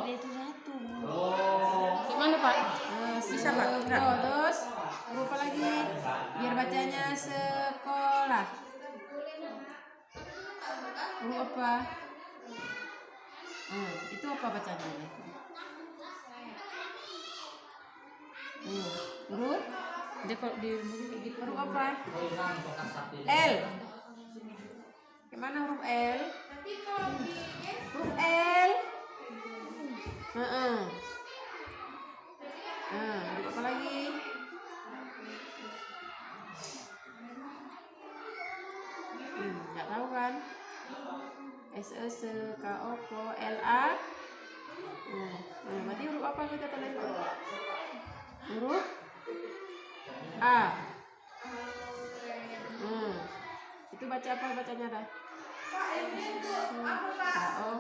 Itu satu. Gimana Pak? Bisa Pak? Terus huruf apa lagi? Biar bacanya sekolah. Huruf apa? Itu apa bacanya? Huruf? Dia kok di Huruf apa? L. Gimana huruf L? Huruf L. Huruf apa lagi? Nggak tahu kan? S E S K O K L A. Berarti huruf apa kita tulis? Huruf A. Itu baca apa bacanya dah? K O